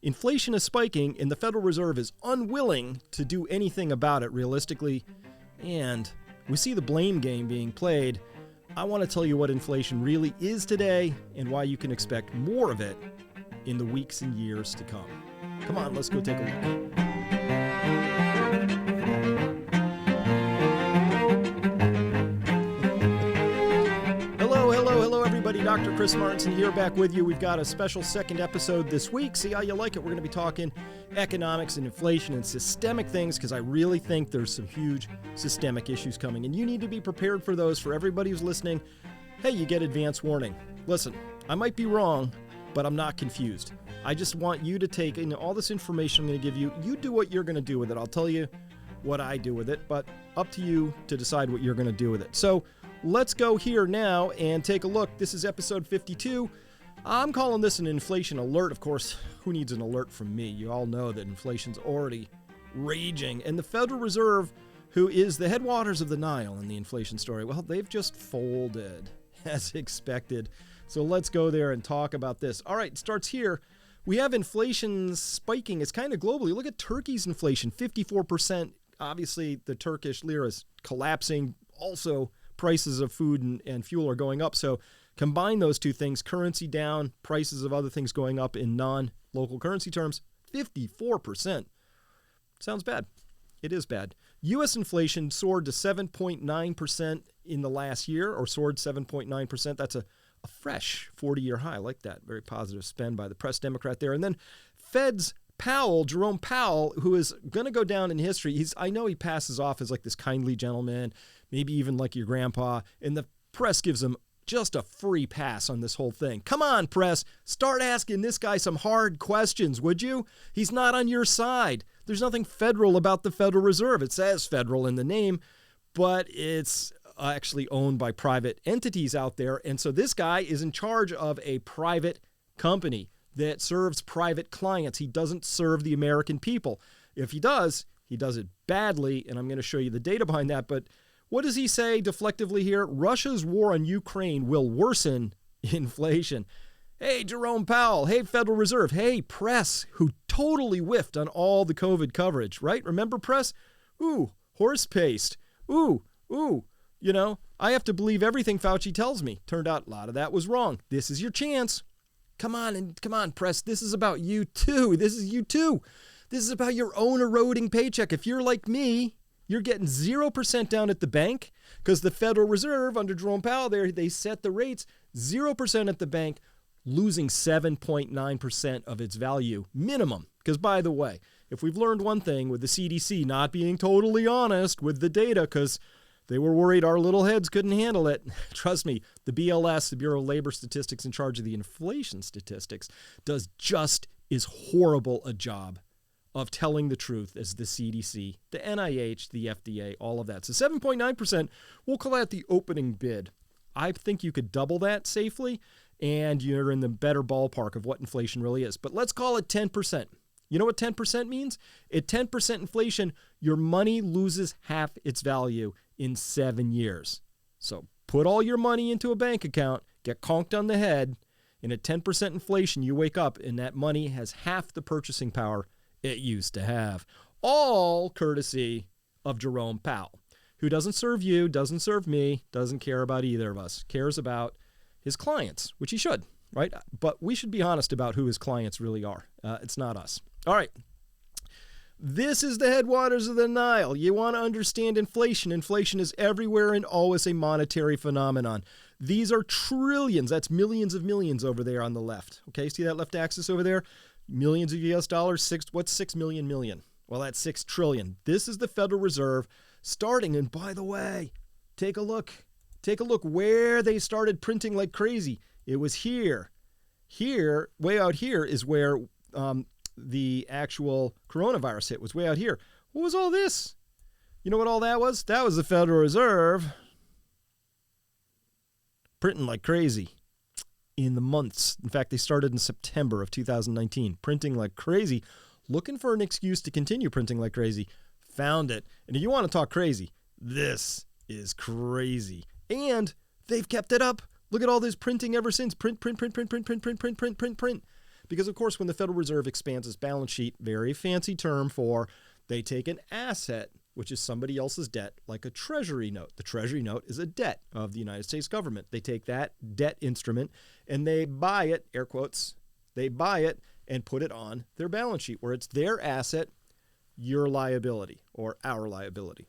Inflation is spiking, and the Federal Reserve is unwilling to do anything about it realistically, and we see the blame game being played. I want to tell you what inflation really is today and why you can expect more of it in the weeks and years to come. Come on, let's go take a look. Hello, everybody. Dr. Chris Martinson here, back with you. We've got a special second episode this week. See how you like it. We're going to be talking economics and inflation and systemic things because I really think there's some huge systemic issues coming, and you need to be prepared for those. For everybody who's listening, hey, you get advance warning. Listen, I might be wrong, but I'm not confused. I just want you to take in all this information I'm going to give you. You do what you're going to do with it. I'll tell you what I do with it, but up to you to decide what you're going to do with it. So let's go here now and take a look. This is episode 52. I'm calling this an inflation alert. Of course, who needs an alert from me? You all know that inflation's already raging. And the Federal Reserve, who is the headwaters of the Nile in the inflation story, well, they've just folded as expected. So let's go there and talk about this. All right, it starts here. We have inflation spiking. It's kind of globally. Look at Turkey's inflation, 54%. Obviously, the Turkish lira is collapsing. Also, prices of food and fuel are going up. So combine those two things, currency down, prices of other things going up in non-local currency terms, 54%. Sounds bad. It is bad. U.S. inflation soared to 7.9% in the last year, or soared 7.9%. That's a fresh 40-year high. I like that. Very positive spin by the press Democrat there. And then Fed's Jerome Powell, who is going to go down in history. I know he passes off as like this kindly gentleman, maybe even like your grandpa, and the press gives him just a free pass on this whole thing. Come on, press, start asking this guy some hard questions, would you? He's not on your side. There's nothing federal about the Federal Reserve. It says federal in the name, but it's actually owned by private entities out there. And so this guy is in charge of a private company that serves private clients. He doesn't serve the American people. If he does it badly, and I'm going to show you the data behind that. But what does he say deflectively here? Russia's war on Ukraine will worsen inflation. Hey, Jerome Powell. Hey, Federal Reserve. Hey, press, who totally whiffed on all the COVID coverage, right? Remember press? Ooh, horse paste. Ooh. You know, I have to believe everything Fauci tells me. Turned out a lot of that was wrong. This is your chance. Come on, press. This is about you too. This is about your own eroding paycheck. If you're like me, you're getting 0% down at the bank because the Federal Reserve under Jerome Powell there, they set the rates 0% at the bank, losing 7.9% of its value minimum. Because by the way, if we've learned one thing with the CDC not being totally honest with the data because they were worried our little heads couldn't handle it. Trust me, the BLS, the Bureau of Labor Statistics in charge of the inflation statistics, does just as horrible a job of telling the truth as the CDC, the NIH, the FDA, all of that. So 7.9%, we'll call that the opening bid. I think you could double that safely, and you're in the better ballpark of what inflation really is. But let's call it 10%. You know what 10% means? At 10% inflation, your money loses half its value in 7 years. So put all your money into a bank account, get conked on the head, and at 10% inflation, you wake up and that money has half the purchasing power it used to have. All courtesy of Jerome Powell, who doesn't serve you, doesn't serve me, doesn't care about either of us, cares about his clients, which he should, right? But we should be honest about who his clients really are. It's not us. All right. This is the headwaters of the Nile. You want to understand inflation. Inflation is everywhere and always a monetary phenomenon. These are trillions. That's millions of millions over there on the left. Okay, see that left axis over there? Millions of US dollars. What's 6 million million? Well, that's 6 trillion. This is the Federal Reserve starting. And by the way, take a look. Take a look where they started printing like crazy. It was here. Here, way out here is where the actual coronavirus hit, was way out here. What was all this? You know what all that was? That was the Federal Reserve printing like crazy in the months. In fact, they started in September of 2019, printing like crazy, looking for an excuse to continue printing like crazy. Found it. And if you want to talk crazy, this is crazy. And they've kept it up. Look at all this printing ever since. Print. Because, of course, when the Federal Reserve expands its balance sheet, very fancy term for they take an asset, which is somebody else's debt, like a treasury note. The treasury note is a debt of the United States government. They take that debt instrument and they buy it, air quotes, they buy it and put it on their balance sheet where it's their asset, your liability or our liability.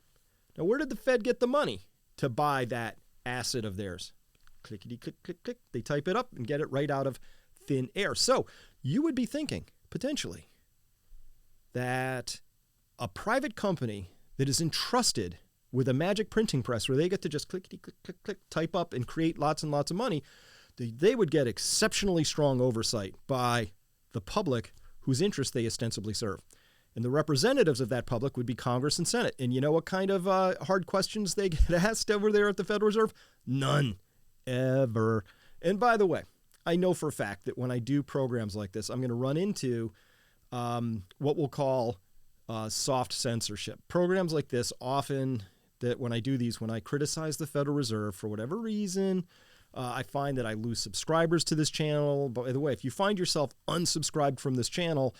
Now, where did the Fed get the money to buy that asset of theirs? Clickety, click, click, click. They type it up and get it right out of thin air. So you would be thinking, potentially, that a private company that is entrusted with a magic printing press where they get to just clickety, click, click, click, type up and create lots and lots of money, they would get exceptionally strong oversight by the public whose interest they ostensibly serve. And the representatives of that public would be Congress and Senate. And you know what kind of hard questions they get asked over there at the Federal Reserve? None. Ever. And by the way, I know for a fact that when I do programs like this, I'm going to run into what we'll call soft censorship. Programs like this often, that when I do these, when I criticize the Federal Reserve for whatever reason, I find that I lose subscribers to this channel. By the way, if you find yourself unsubscribed from this channel,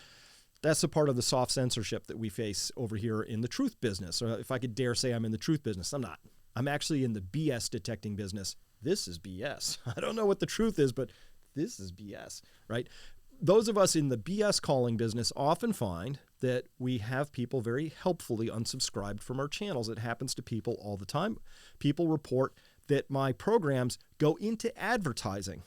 that's a part of the soft censorship that we face over here in the truth business. Or if I could dare say I'm in the truth business, I'm not. I'm actually in the BS detecting business. This is BS. I don't know what the truth is, but this is BS, right? Those of us in the BS calling business often find that we have people very helpfully unsubscribed from our channels. It happens to people all the time. People report that my programs go into advertising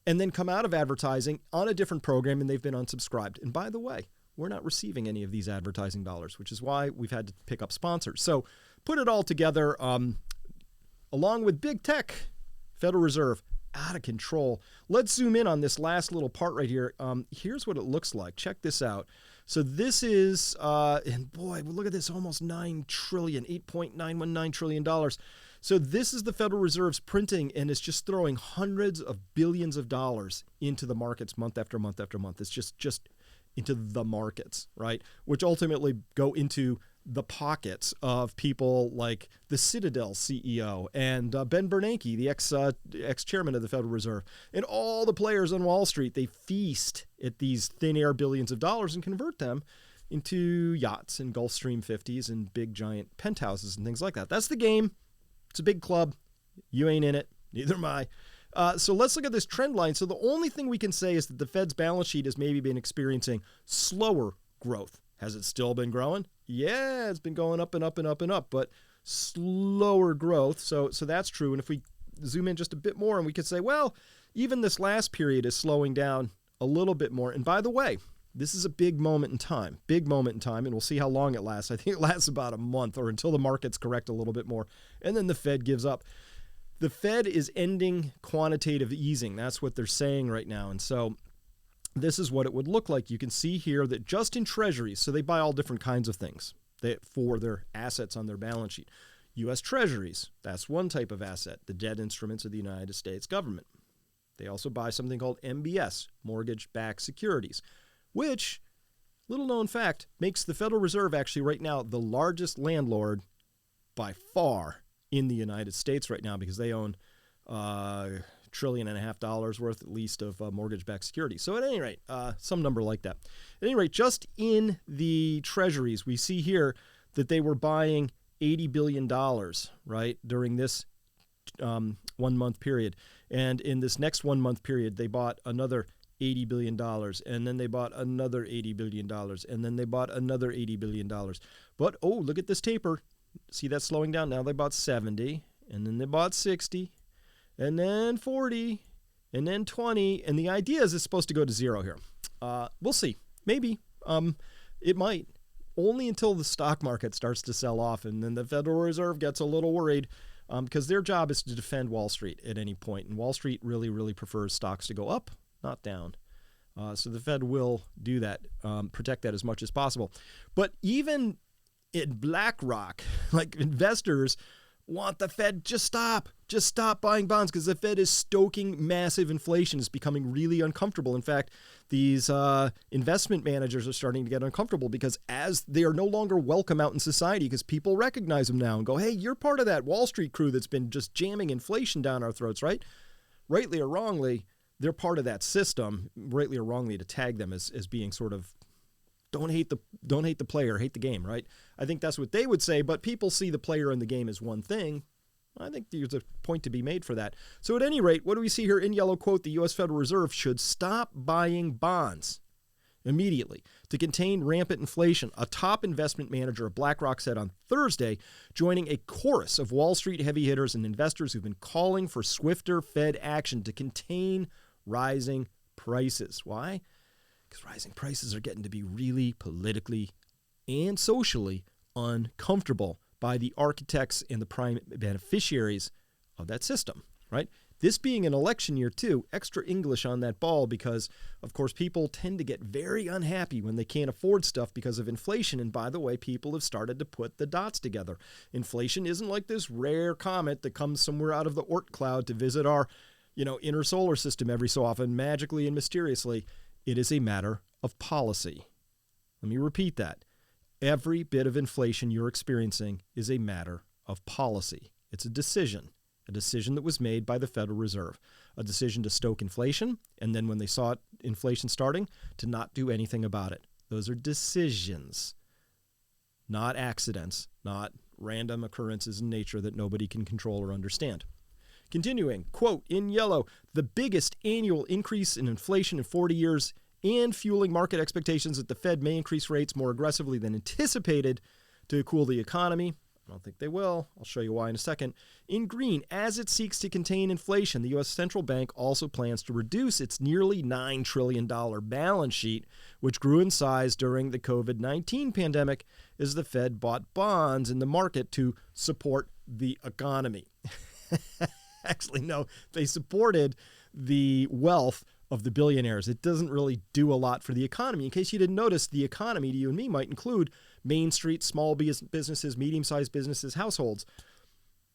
and then come out of advertising on a different program and they've been unsubscribed. And by the way, we're not receiving any of these advertising dollars, which is why we've had to pick up sponsors. So put it all together, along with big tech, Federal Reserve, out of control. Let's zoom in on this last little part right here. Here's what it looks like. Check this out. So this is, and boy, look at this, almost $9 trillion, $8.919 trillion. So this is the Federal Reserve's printing, and it's just throwing hundreds of billions of dollars into the markets month after month after month. It's just into the markets, right? Which ultimately go into the pockets of people like the Citadel CEO and Ben Bernanke, the ex-chairman of the Federal Reserve, and all the players on Wall Street. They feast at these thin air billions of dollars and convert them into yachts and Gulfstream 50s and big giant penthouses and things like that. That's the game. It's a big club. You ain't in it. Neither am I. So let's look at this trend line. So the only thing we can say is that the Fed's balance sheet has maybe been experiencing slower growth. Has it still been growing? Yeah, it's been going up and up and up and up, but slower growth. So that's true. And if we zoom in just a bit more and we could say, well, even this last period is slowing down a little bit more. And by the way, this is a big moment in time, and we'll see how long it lasts. I think it lasts about a month or until the markets correct a little bit more. And then the Fed gives up. The Fed is ending quantitative easing. That's what they're saying right now. And so this is what it would look like. You can see here that just in treasuries, so they buy all different kinds of things for their assets on their balance sheet. U.S. treasuries, that's one type of asset, the debt instruments of the United States government. They also buy something called MBS, mortgage-backed securities, which, little known fact, makes the Federal Reserve actually right now the largest landlord by far in the United States right now, because they own $1.5 trillion worth at least of mortgage-backed securities. So at any rate, some number like that. At any rate, just in the treasuries, we see here that they were buying $80 billion, right, during this 1 month period. And in this next 1 month period, they bought another $80 billion, and then they bought another $80 billion, and then they bought another $80 billion. But, oh, look at this taper. See that slowing down? Now they bought 70, and then they bought 60, and then 40, and then 20. And the idea is it's supposed to go to zero here. We'll see. Maybe. It might. Only until the stock market starts to sell off, and then the Federal Reserve gets a little worried, because their job is to defend Wall Street at any point. And Wall Street really, really prefers stocks to go up, not down. So the Fed will do that, protect that as much as possible. But even in BlackRock, like investors want the Fed just stop buying bonds, because the Fed is stoking massive inflation. It's becoming really uncomfortable. In fact, these investment managers are starting to get uncomfortable, because as they are no longer welcome out in society, because people recognize them now and go, hey, you're part of that Wall Street crew that's been just jamming inflation down our throats, right? Rightly or wrongly, they're part of that system, rightly or wrongly, to tag them as being sort of don't hate the player, hate the game, right? I think that's what they would say, but people see the player and the game as one thing. I think there's a point to be made for that. So at any rate, what do we see here in yellow? Quote, the U.S. Federal Reserve should stop buying bonds immediately to contain rampant inflation, a top investment manager of BlackRock said on Thursday, joining a chorus of Wall Street heavy hitters and investors who've been calling for swifter Fed action to contain rising prices. Why? Because rising prices are getting to be really politically and socially uncomfortable by the architects and the prime beneficiaries of that system, right? This being an election year, too, extra English on that ball because, of course, people tend to get very unhappy when they can't afford stuff because of inflation. And by the way, people have started to put the dots together. Inflation isn't like this rare comet that comes somewhere out of the Oort cloud to visit our, inner solar system every so often, magically and mysteriously. It is a matter of policy. Let me repeat that. Every bit of inflation you're experiencing is a matter of policy. It's a decision that was made by the Federal Reserve, a decision to stoke inflation, and then when they saw inflation starting, to not do anything about it. Those are decisions, not accidents, not random occurrences in nature that nobody can control or understand. Continuing, quote, in yellow, the biggest annual increase in inflation in 40 years and fueling market expectations that the Fed may increase rates more aggressively than anticipated to cool the economy. I don't think they will. I'll show you why in a second. In green, as it seeks to contain inflation, the U.S. Central Bank also plans to reduce its nearly $9 trillion balance sheet, which grew in size during the COVID-19 pandemic as the Fed bought bonds in the market to support the economy. Actually, no, they supported the wealth of the billionaires. It doesn't really do a lot for the economy. In case you didn't notice, the economy to you and me might include Main Street, small businesses, medium-sized businesses, households.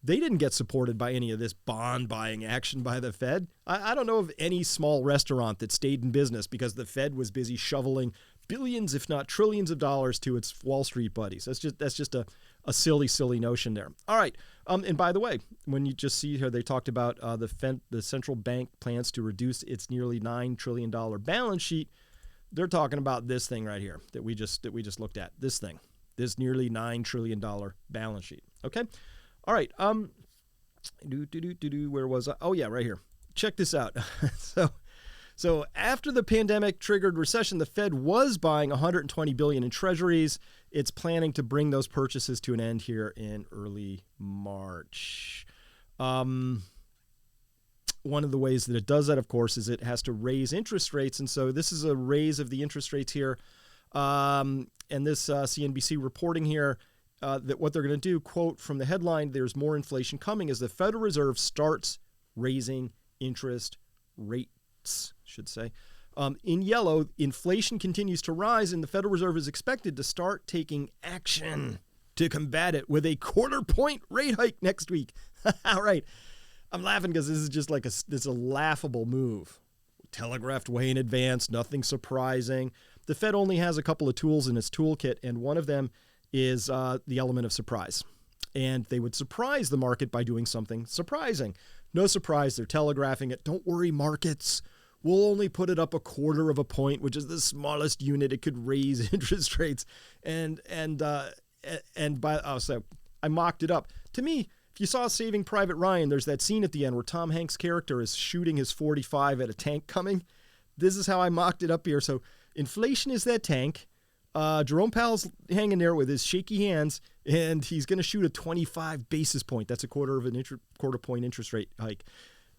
They didn't get supported by any of this bond buying action by the Fed. I don't know of any small restaurant that stayed in business because the Fed was busy shoveling billions, if not trillions of dollars to its Wall Street buddies. That's just a silly notion there. All right. And by the way, when you just see here, they talked about the central bank plans to reduce its nearly $9 trillion balance sheet. They're talking about this thing right here that we just looked at. This thing, this nearly $9 trillion balance sheet. Okay. All right. Where was I? Oh yeah, right here. Check this out. So after the pandemic triggered recession, the Fed was buying $120 billion in treasuries. It's planning to bring those purchases to an end here in early March. One of the ways that it does that, of course, is it has to raise interest rates. And so this is a raise of the interest rates here. And this CNBC reporting here that what they're going to do, quote from the headline, there's more inflation coming as the Federal Reserve starts raising interest rates, should say. In yellow, inflation continues to rise, and the Federal Reserve is expected to start taking action to combat it with a 1/4 point rate hike next week. All right. I'm laughing because this is just like this is a laughable move. Telegraphed way in advance, nothing surprising. The Fed only has a couple of tools in its toolkit, and one of them is the element of surprise. And they would surprise the market by doing something surprising. No surprise, they're telegraphing it. Don't worry, markets. We'll only put it up 1/4 point, which is the smallest unit it could raise interest rates. So I mocked it up. To me, if you saw Saving Private Ryan, there's that scene at the end where Tom Hanks' character is shooting his .45 at a tank coming. This is how I mocked it up here. So inflation is that tank. Jerome Powell's hanging there with his shaky hands, and he's going to shoot a 25 basis point. That's 1/4 point interest rate hike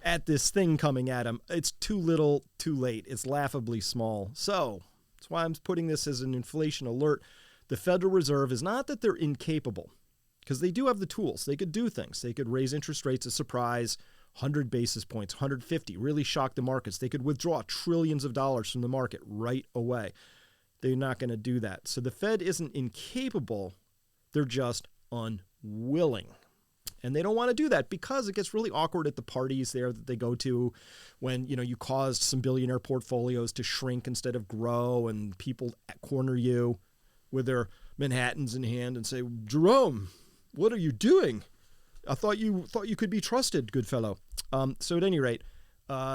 at this thing coming at him. It's too little, too late. It's laughably small. So that's why I'm putting this as an inflation alert. The Federal Reserve is not that they're incapable, because they do have the tools. They could do things. They could raise interest rates a surprise, 100 basis points, 150, really shock the markets. They could withdraw trillions of dollars from the market right away. They're not going to do that. So the Fed isn't incapable. They're just unwilling. And they don't want to do that because it gets really awkward at the parties there that they go to when, you caused some billionaire portfolios to shrink instead of grow, and people corner you with their Manhattans in hand and say, Jerome, what are you doing? I thought you could be trusted, good fellow. So at any rate,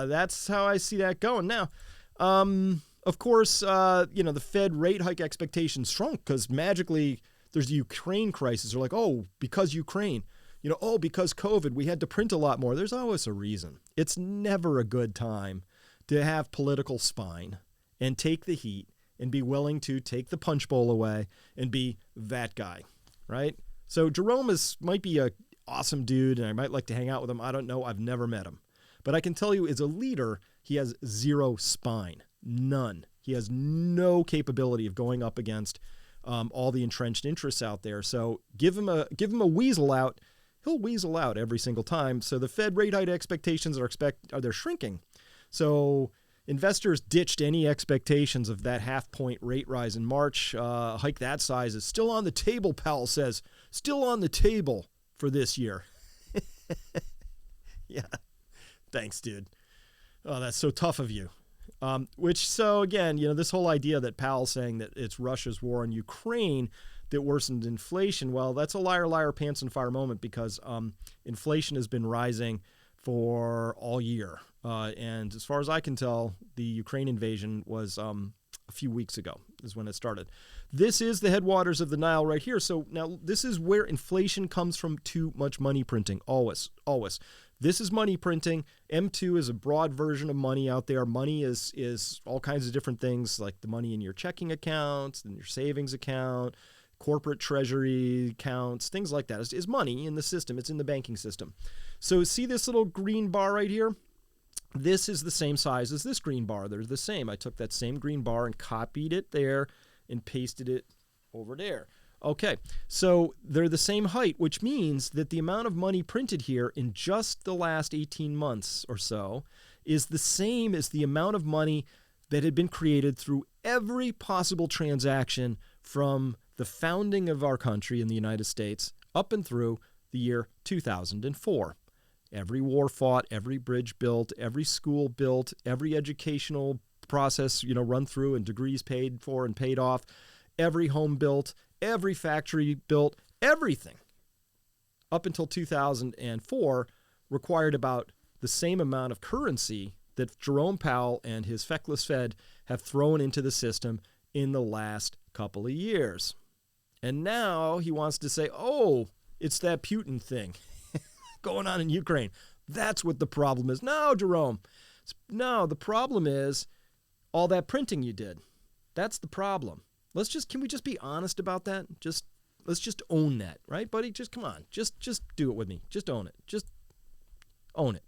That's how I see that going. Now, of course, the Fed rate hike expectations shrunk because magically there's the Ukraine crisis. They're like, oh, because Ukraine, because COVID, we had to print a lot more. There's always a reason. It's never a good time to have political spine and take the heat and be willing to take the punch bowl away and be that guy, right? So Jerome might be a awesome dude, and I might like to hang out with him. I don't know. I've never met him. But I can tell you, as a leader, he has zero spine. None. He has no capability of going up against all the entrenched interests out there. So give him a weasel out. He'll weasel out every single time. So the Fed rate hike expectations they're shrinking. So investors ditched any expectations of that half-point rate rise in March. A hike that size is still on the table, Powell says. Still on the table for this year. Yeah. Thanks, dude. Oh, that's so tough of you. So again, this whole idea that Powell's saying that it's Russia's war on Ukraine that worsened inflation, well, that's a liar, liar, pants on fire moment because inflation has been rising for all year. And as far as I can tell, the Ukraine invasion was a few weeks ago is when it started. This is the headwaters of the Nile right here. So now this is where inflation comes from, too much money printing, always. This is money printing. M2 is a broad version of money out there. Money is all kinds of different things, like the money in your checking accounts, in your savings account, corporate treasury accounts, things like that. It's money in the system. It's in the banking system. So see this little green bar right here? This is the same size as this green bar. They're the same. I took that same green bar and copied it there and pasted it over there. Okay, so they're the same height, which means that the amount of money printed here in just the last 18 months or so is the same as the amount of money that had been created through every possible transaction from the founding of our country in the United States up and through the year 2004. Every war fought, every bridge built, every school built, every educational process, run through and degrees paid for and paid off, every home built, every factory built, everything up until 2004 required about the same amount of currency that Jerome Powell and his feckless Fed have thrown into the system in the last couple of years. And now he wants to say, oh, it's that Putin thing going on in Ukraine. That's what the problem is. No, Jerome. No, the problem is all that printing you did. That's the problem. Can we just be honest about that? Let's just own that, right, buddy? Just come on. Just do it with me. Just own it. Just own it.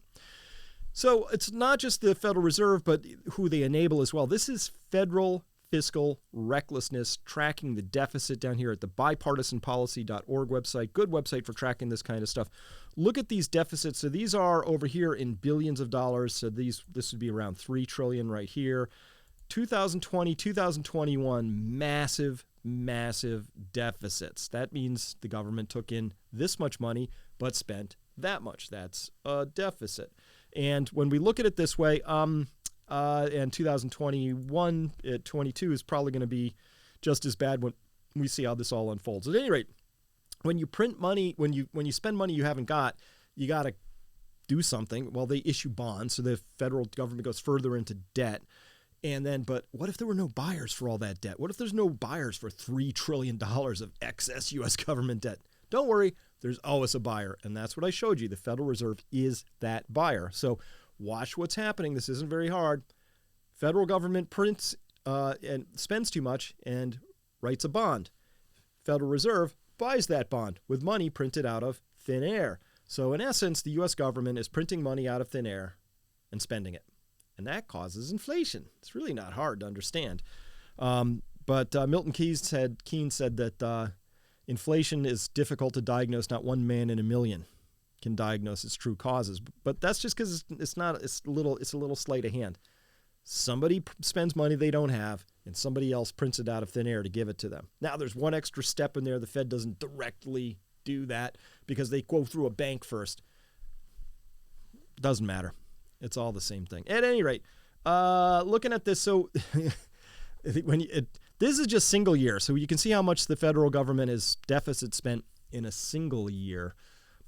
So it's not just the Federal Reserve, but who they enable as well. This is federal fiscal recklessness, tracking the deficit down here at the bipartisanpolicy.org website. Good website for tracking this kind of stuff. Look at these deficits. So these are over here in billions of dollars. So this would be around $3 trillion right here. 2020, 2021, massive deficits. That means the government took in this much money but spent that much. That's a deficit. And when we look at it this way, and 2021, 22 is probably going to be just as bad when we see how this all unfolds. At any rate, when you print money, when you spend money you haven't got, you got to do something. Well, they issue bonds, so the federal government goes further into debt. But what if there were no buyers for all that debt? What if there's no buyers for $3 trillion of excess U.S. government debt? Don't worry, there's always a buyer, and that's what I showed you. The Federal Reserve is that buyer. So watch what's happening. This isn't very hard. Federal government prints and spends too much and writes a bond. Federal Reserve buys that bond with money printed out of thin air. So in essence, the U.S. government is printing money out of thin air and spending it. And that causes inflation. It's really not hard to understand. But Milton Keynes said that inflation is difficult to diagnose. Not one man in a million can diagnose its true causes. But that's just because it's a little sleight of hand. Somebody spends money they don't have, and somebody else prints it out of thin air to give it to them. Now, there's one extra step in there. The Fed doesn't directly do that because they go through a bank first. Doesn't matter. It's all the same thing. At any rate, looking at this, so this is just single year, so you can see how much the federal government is deficit spent in a single year.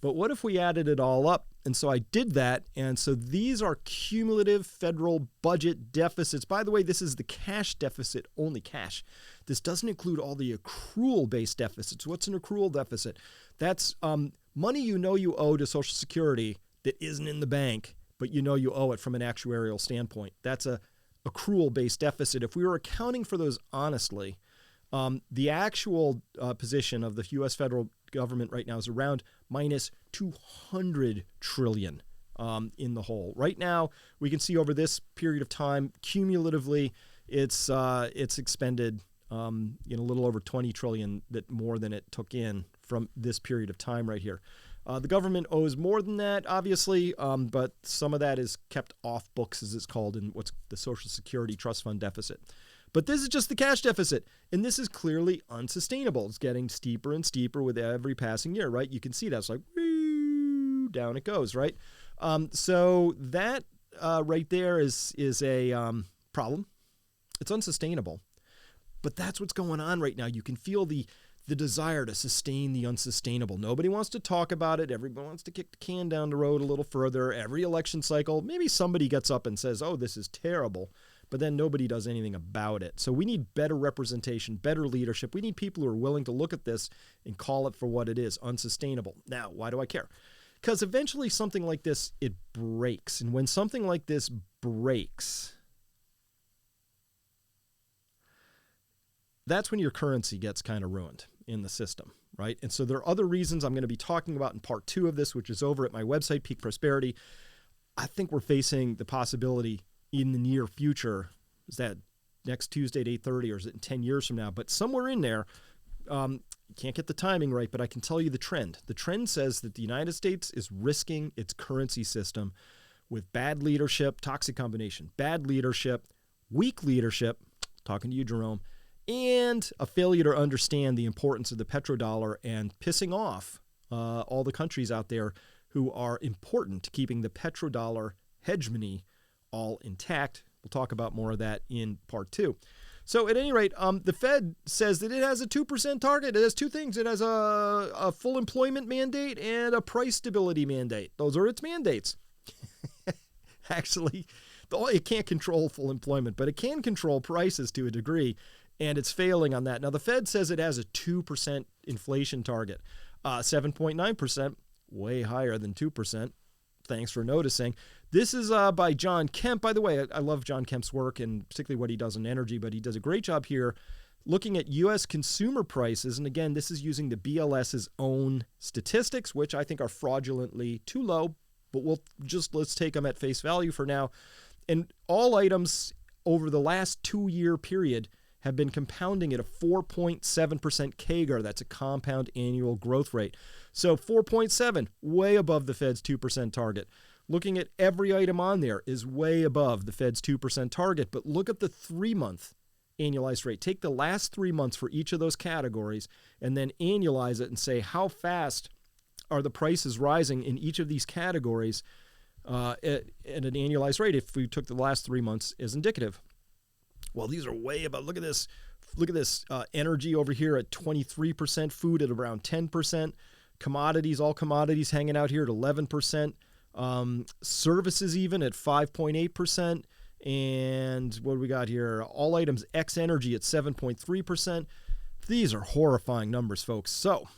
But what if we added it all up? And so I did that. And so these are cumulative federal budget deficits. By the way, this is the cash deficit, only cash. This doesn't include all the accrual-based deficits. What's an accrual deficit? That's money you know you owe to Social Security that isn't in the bank, but you know you owe it from an actuarial standpoint. That's a accrual-based deficit. If we were accounting for those honestly, the actual position of the U.S. federal government right now is around minus 200 trillion in the hole. Right now, we can see over this period of time, cumulatively, it's expended a little over 20 trillion more than it took in from this period of time right here. The government owes more than that, obviously, but some of that is kept off books, as it's called, in what's the Social Security Trust Fund deficit. But this is just the cash deficit, and this is clearly unsustainable. It's getting steeper and steeper with every passing year, right? You can see that. It's like, whoo, down it goes, right? So that right there is a problem. It's unsustainable. But that's what's going on right now. You can feel the desire to sustain the unsustainable. Nobody wants to talk about it. Everyone wants to kick the can down the road a little further. Every election cycle, maybe somebody gets up and says, oh, this is terrible. But then nobody does anything about it. So we need better representation, better leadership. We need people who are willing to look at this and call it for what it is, unsustainable. Now, why do I care? Because eventually something like this, it breaks. And when something like this breaks, that's when your currency gets kind of ruined in the system, right? And so there are other reasons I'm going to be talking about in part 2 of this, which is over at my website, Peak Prosperity. I think we're facing the possibility in the near future. Is that next Tuesday at 8:30, or is it in 10 years from now? But somewhere in there, can't get the timing right, but I can tell you the trend. The trend says that the United States is risking its currency system with bad leadership, toxic combination, bad leadership, weak leadership, talking to you, Jerome, and a failure to understand the importance of the petrodollar and pissing off all the countries out there who are important to keeping the petrodollar hegemony all intact. We'll talk about more of that in part 2. So at any rate, the Fed says that it has a 2% target. It has two things. It has a full employment mandate and a price stability mandate. Those are its mandates. Actually, it can't control full employment, but it can control prices to a degree, and it's failing on that. Now, the Fed says it has a 2% inflation target, 7.9%, way higher than 2%. Thanks for noticing. This is by John Kemp. By the way, I love John Kemp's work, and particularly what he does in energy, but he does a great job here looking at U.S. consumer prices. And again, this is using the BLS's own statistics, which I think are fraudulently too low, but let's take them at face value for now. And all items over the last 2-year period have been compounding at a 4.7% CAGR. That's a compound annual growth rate. So 4.7, way above the Fed's 2% target. Looking at every item on there is way above the Fed's 2% target. But look at the 3-month annualized rate. Take the last 3 months for each of those categories and then annualize it and say how fast are the prices rising in each of these categories at an annualized rate if we took the last 3 months as indicative. Well, these are way above. Look at this. Look at this. Energy over here at 23%, food at around 10%, commodities, all commodities hanging out here at 11%, services even at 5.8%, and what do we got here? All items X energy at 7.3%. These are horrifying numbers, folks. So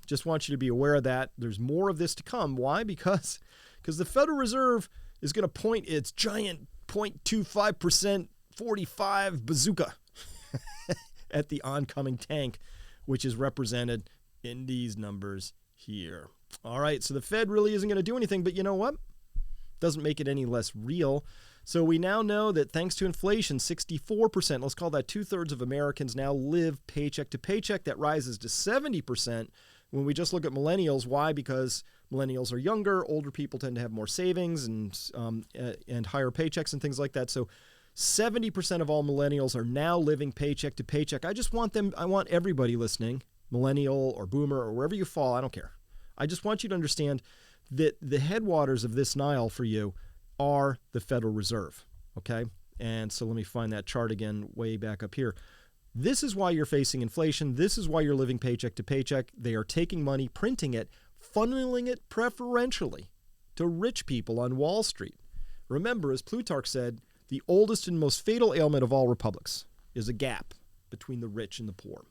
just want you to be aware of that. There's more of this to come. Why? Because the Federal Reserve is going to point its giant 0.25% 45 bazooka at the oncoming tank, which is represented in these numbers here. All right, so the Fed really isn't going to do anything, but you know what? Doesn't make it any less real. So we now know that thanks to inflation, 64%, let's call that 2/3 of Americans now live paycheck to paycheck. That rises to 70% when we just look at millennials. Why? Because millennials are younger, older people tend to have more savings and higher paychecks and things like that. So 70% of all millennials are now living paycheck to paycheck. I want everybody listening, millennial or boomer or wherever you fall, I don't care. I just want you to understand that the headwaters of this Nile for you are the Federal Reserve, okay? And so let me find that chart again way back up here. This is why you're facing inflation. This is why you're living paycheck to paycheck. They are taking money, printing it, funneling it preferentially to rich people on Wall Street. Remember, as Plutarch said, the oldest and most fatal ailment of all republics is a gap between the rich and the poor.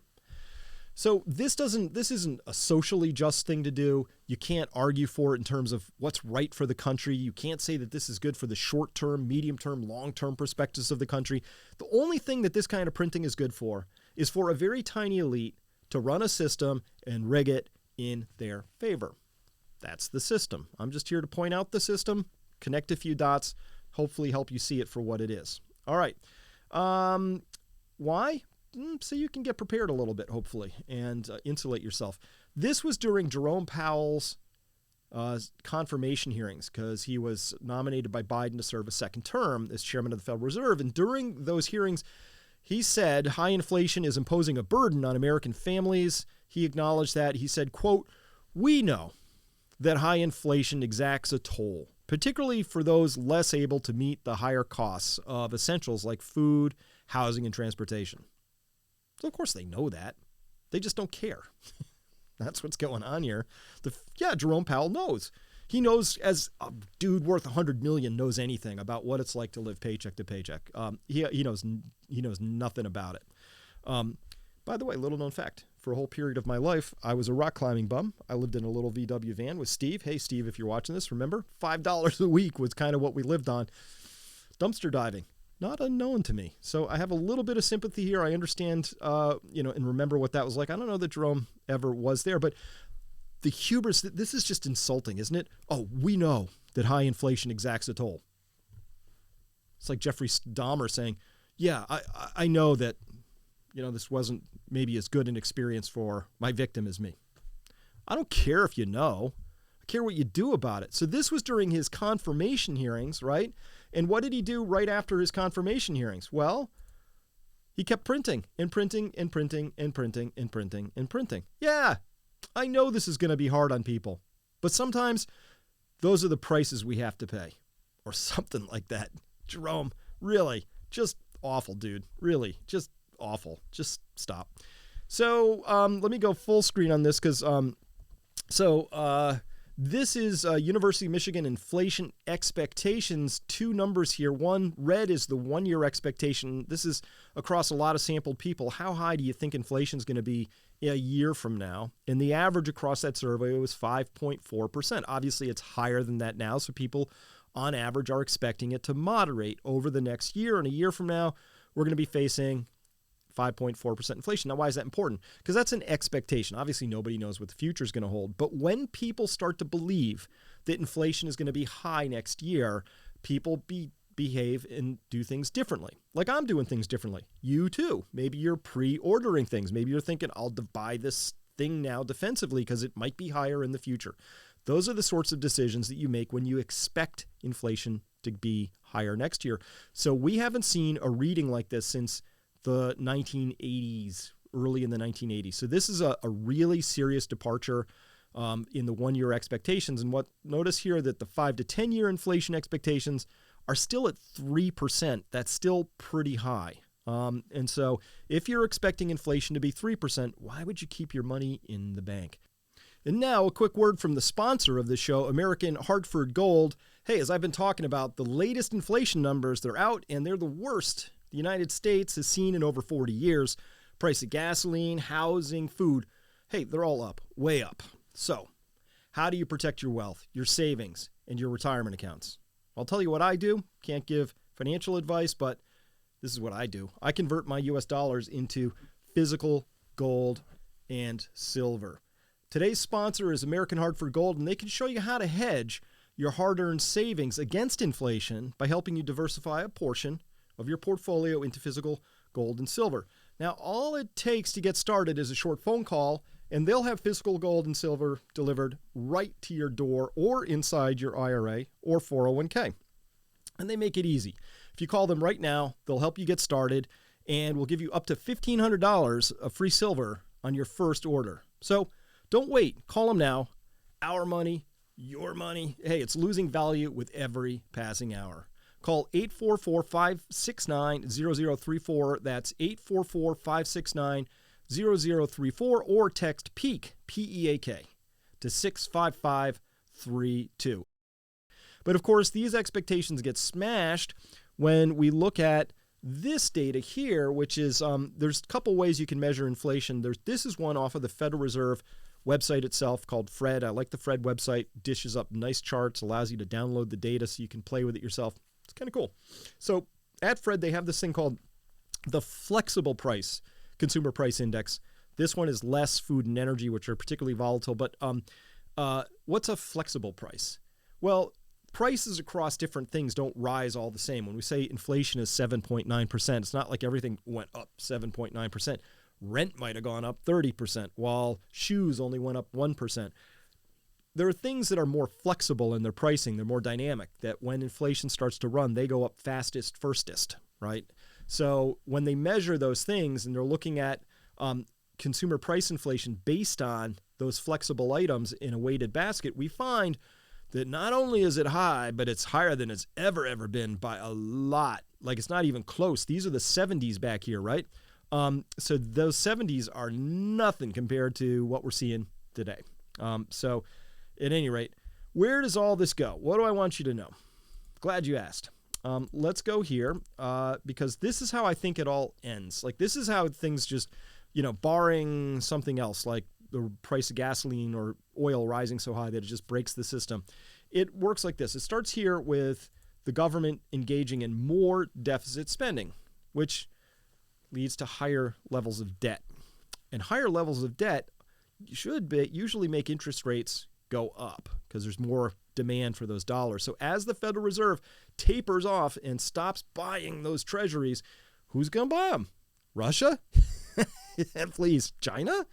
So this isn't a socially just thing to do. You can't argue for it in terms of what's right for the country. You can't say that this is good for the short-term, medium-term, long-term perspectives of the country. The only thing that this kind of printing is good for is for a very tiny elite to run a system and rig it in their favor. That's the system. I'm just here to point out the system, connect a few dots, hopefully help you see it for what it is. All right. Why? So you can get prepared a little bit, hopefully, and insulate yourself. This was during Jerome Powell's confirmation hearings because he was nominated by Biden to serve a second term as chairman of the Federal Reserve. And during those hearings, he said high inflation is imposing a burden on American families. He acknowledged that. He said, quote, "We know that high inflation exacts a toll, particularly for those less able to meet the higher costs of essentials like food, housing, and transportation." So, of course, they know that. They just don't care. That's what's going on here. Jerome Powell knows. He knows, as a dude worth $100 million knows anything about what it's like to live paycheck to paycheck. He knows nothing about it. By the way, little known fact, for a whole period of my life, I was a rock climbing bum. I lived in a little VW van with Steve. Hey, Steve, if you're watching this, remember, $5 a week was kind of what we lived on. Dumpster diving. Not unknown to me. So I have a little bit of sympathy here. I understand, and remember what that was like. I don't know that Jerome ever was there, but the hubris, this is just insulting, isn't it? Oh, we know that high inflation exacts a toll. It's like Jeffrey Dahmer saying, yeah, I know that, this wasn't maybe as good an experience for my victim as me. I don't care if you know. I care what you do about it. So this was during his confirmation hearings, right? And what did he do right after his confirmation hearings? Well, he kept printing and printing and printing and printing and printing and printing. Yeah, I know this is going to be hard on people, but sometimes those are the prices we have to pay, or something like that. Jerome, really, just awful, dude. Really, just awful. Just stop. So let me go full screen on this because this is University of Michigan inflation expectations. Two numbers here. One, red is the one-year expectation. This is across a lot of sampled people. How high do you think inflation is going to be a year from now? And the average across that survey was 5.4%. Obviously, it's higher than that now, so people on average are expecting it to moderate over the next year. And a year from now, we're going to be facing 5.4% inflation. Now, why is that important? Because that's an expectation. Obviously, nobody knows what the future is going to hold. But when people start to believe that inflation is going to be high next year, people behave and do things differently. Like I'm doing things differently. You too. Maybe you're pre-ordering things. Maybe you're thinking, I'll buy this thing now defensively because it might be higher in the future. Those are the sorts of decisions that you make when you expect inflation to be higher next year. So we haven't seen a reading like this since the 1980s, early in the 1980s. So this is a really serious departure in the one-year expectations. And notice here that the 5 to 10-year inflation expectations are still at 3%. That's still pretty high. And so if you're expecting inflation to be 3%, why would you keep your money in the bank? And now a quick word from the sponsor of the show, American Hartford Gold. Hey, as I've been talking about, the latest inflation numbers, they're out and they're the worst the United States has seen in over 40 years. Price of gasoline, housing, food, hey, they're all up, way up. So how do you protect your wealth, your savings, and your retirement accounts? I'll tell you what I do. Can't give financial advice, but this is what I do. I convert my US dollars into physical gold and silver. Today's sponsor is American Hartford Gold, and they can show you how to hedge your hard-earned savings against inflation by helping you diversify a portion of your portfolio into physical gold and silver. Now, all it takes to get started is a short phone call, and they'll have physical gold and silver delivered right to your door or inside your IRA or 401k. And they make it easy. If you call them right now, they'll help you get started, and will give you up to $1,500 of free silver on your first order. So don't wait. Call them now. Our money, your money. Hey, it's losing value with every passing hour. Call 844-569-0034. That's 844-569-0034, or text PEAK, P-E-A-K, to 65532. But of course, these expectations get smashed when we look at this data here, which is there's a couple ways you can measure inflation. This is one off of the Federal Reserve website itself called Fred. I like the Fred website. Dishes up nice charts, allows you to download the data so you can play with it yourself. It's kind of cool. So at Fred, they have this thing called the flexible price consumer price index. This one is less food and energy, which are particularly volatile. But what's a flexible price? Well, prices across different things don't rise all the same. When we say inflation is 7.9%, it's not like everything went up 7.9%. Rent might have gone up 30%, while shoes only went up 1%. There are things that are more flexible in their pricing. They're more dynamic, that when inflation starts to run, they go up fastest, firstest, right? So when they measure those things and they're looking at consumer price inflation based on those flexible items in a weighted basket, we find that not only is it high, but it's higher than it's ever been by a lot. Like, it's not even close. These are the 70s back here, right? So those 70s are nothing compared to what we're seeing today. So at any rate, where does all this go? What do I want you to know? Glad you asked. Let's go here because this is how I think it all ends. Like, this is how things just, barring something else like the price of gasoline or oil rising so high that it just breaks the system. It works like this. It starts here with the government engaging in more deficit spending, which leads to higher levels of debt. And higher levels of debt usually make interest rates go up because there's more demand for those dollars. So as the Federal Reserve tapers off and stops buying those treasuries, who's going to buy them? Russia? And please, China?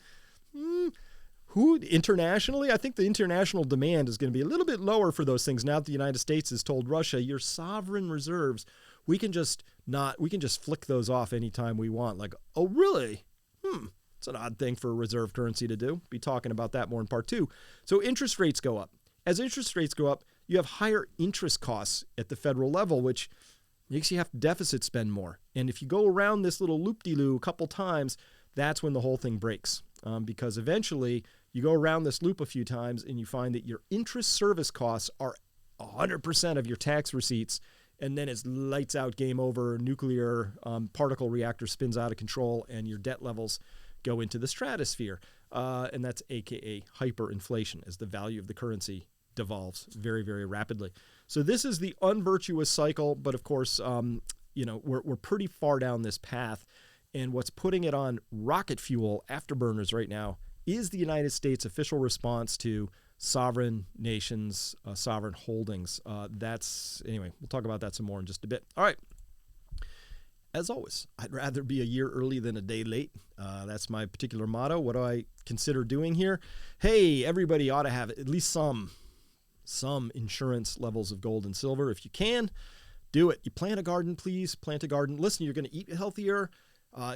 Who internationally? I think the international demand is going to be a little bit lower for those things now that the United States has told Russia, your sovereign reserves, we can just flick those off anytime we want. Like, oh, really? It's an odd thing for a reserve currency to do. Be talking about that more in part 2. So interest rates go up. As interest rates go up, you have higher interest costs at the federal level, which makes you have to deficit spend more. And if you go around this little loop-de-loo a couple times, that's when the whole thing breaks. Because eventually you go around this loop a few times and you find that your interest service costs are 100% of your tax receipts, and then it's lights out, game over, nuclear particle reactor spins out of control, and your debt levels go into the stratosphere. And that's AKA hyperinflation, as the value of the currency devolves very, very rapidly. So this is the unvirtuous cycle, but of course, we're pretty far down this path. And what's putting it on rocket fuel afterburners right now is the United States' official response to sovereign nations, sovereign holdings. Anyway, we'll talk about that some more in just a bit. All right. As always, I'd rather be a year early than a day late. That's my particular motto. What do I consider doing here? Hey, everybody ought to have at least some insurance levels of gold and silver. If you can, do it. You plant a garden, please. Plant a garden. Listen, you're going to eat healthier.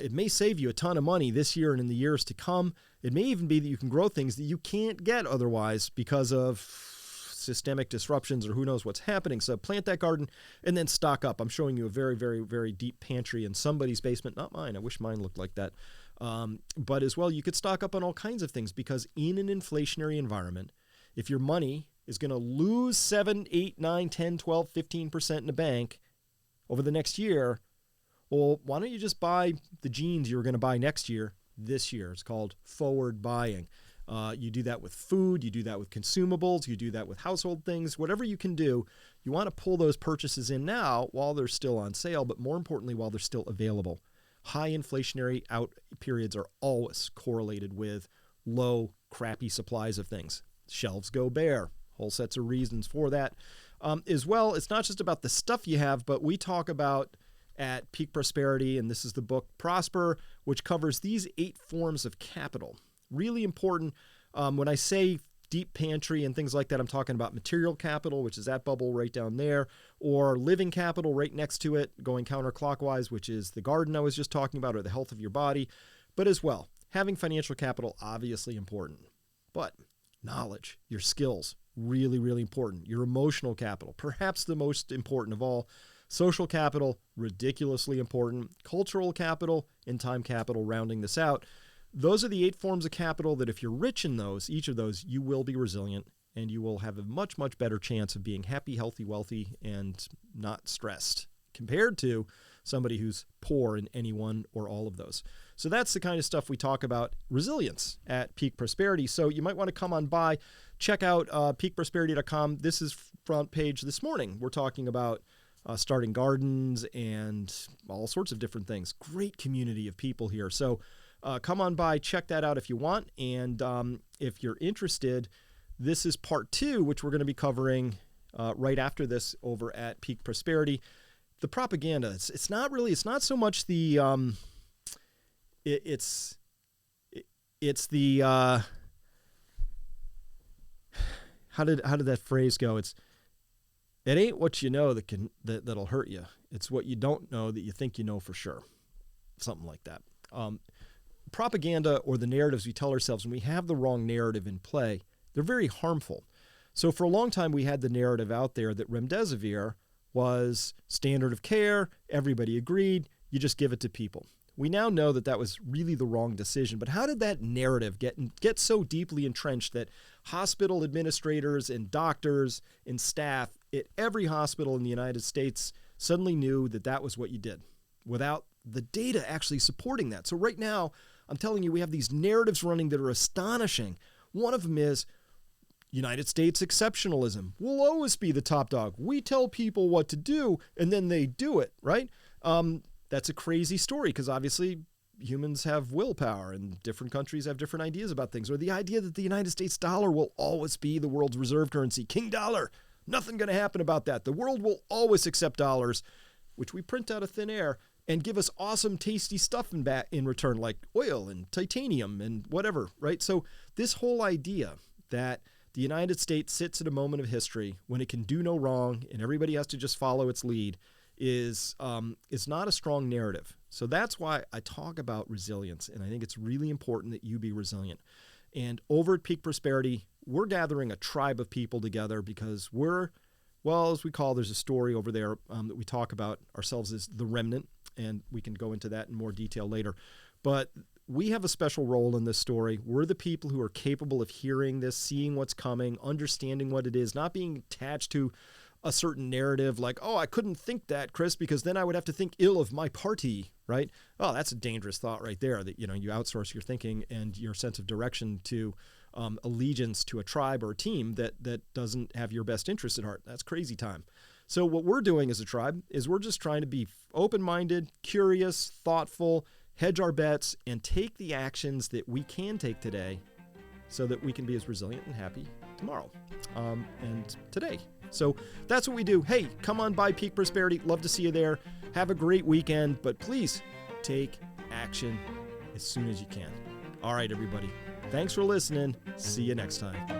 It may save you a ton of money this year and in the years to come. It may even be that you can grow things that you can't get otherwise because of systemic disruptions or who knows what's happening. So plant that garden and then stock up. I'm showing you a very, very, very deep pantry in somebody's basement, not mine. I wish mine looked like that. But as well, you could stock up on all kinds of things because in an inflationary environment, if your money is going to lose 7, 8, 9, 10, 12, 15% in the bank over the next year, well, why don't you just buy the jeans you're going to buy next year this year? It's called forward buying. You do that with food, you do that with consumables, you do that with household things, whatever you can do. You want to pull those purchases in now while they're still on sale, but more importantly, while they're still available. High inflationary out periods are always correlated with low, crappy supplies of things. Shelves go bare. Whole sets of reasons for that. As well, it's not just about the stuff you have, but we talk about at Peak Prosperity, and this is the book Prosper, which covers these 8 forms of capital. Really important. When I say deep pantry and things like that, I'm talking about material capital, which is that bubble right down there, or living capital right next to it, going counterclockwise, which is the garden I was just talking about, or the health of your body. But as well, having financial capital, obviously important. But knowledge, your skills, really, really important. Your emotional capital, perhaps the most important of all. Social capital, ridiculously important. Cultural capital and time capital, rounding this out. those are the 8 forms of capital that if you're rich in those, each of those, you will be resilient and you will have a much, much better chance of being happy, healthy, wealthy, and not stressed compared to somebody who's poor in any one or all of those. So that's the kind of stuff we talk about resilience at Peak Prosperity. So you might want to come on by, check out peakprosperity.com. This is front page this morning. We're talking about starting gardens and all sorts of different things. Great community of people here. So come on by, check that out if you want. And if you're interested, this is part 2, which we're going to be covering right after this over at Peak Prosperity. The propaganda, it's not so much the, it's the, how did that phrase go? It ain't what you know that'll hurt you. It's what you don't know that you think you know for sure. Something like that. Propaganda, or the narratives we tell ourselves when we have the wrong narrative in play, they're very harmful. So for a long time, we had the narrative out there that remdesivir was standard of care. Everybody agreed. You just give it to people. We now know that that was really the wrong decision. But how did that narrative get so deeply entrenched that hospital administrators and doctors and staff at every hospital in the United States suddenly knew that that was what you did without the data actually supporting that? So right now, I'm telling you, we have these narratives running that are astonishing. One of them is United States exceptionalism. We'll always be the top dog. We tell people what to do, and then they do it, right? That's a crazy story because obviously humans have willpower and different countries have different ideas about things. Or the idea that the United States dollar will always be the world's reserve currency. King dollar. Nothing going to happen about that. The world will always accept dollars, which we print out of thin air, and give us awesome, tasty stuff in return, like oil and titanium and whatever, right? So this whole idea that the United States sits at a moment of history when it can do no wrong and everybody has to just follow its lead is not a strong narrative. So that's why I talk about resilience, and I think it's really important that you be resilient. And over at Peak Prosperity, we're gathering a tribe of people together because as we call, there's a story over there that we talk about ourselves as the remnant, and we can go into that in more detail later. But we have a special role in this story. We're the people who are capable of hearing this, seeing what's coming, understanding what it is, not being attached to a certain narrative like, oh, I couldn't think that, Chris, because then I would have to think ill of my party, right? Oh, that's a dangerous thought right there, that, you outsource your thinking and your sense of direction to allegiance to a tribe or a team that doesn't have your best interest at heart. That's crazy time. So what we're doing as a tribe is we're just trying to be open-minded, curious, thoughtful, hedge our bets, and take the actions that we can take today so that we can be as resilient and happy tomorrow and today. So that's what we do. Hey, come on by Peak Prosperity. Love to see you there. Have a great weekend, but please take action as soon as you can. All right, everybody. Thanks for listening. See you next time.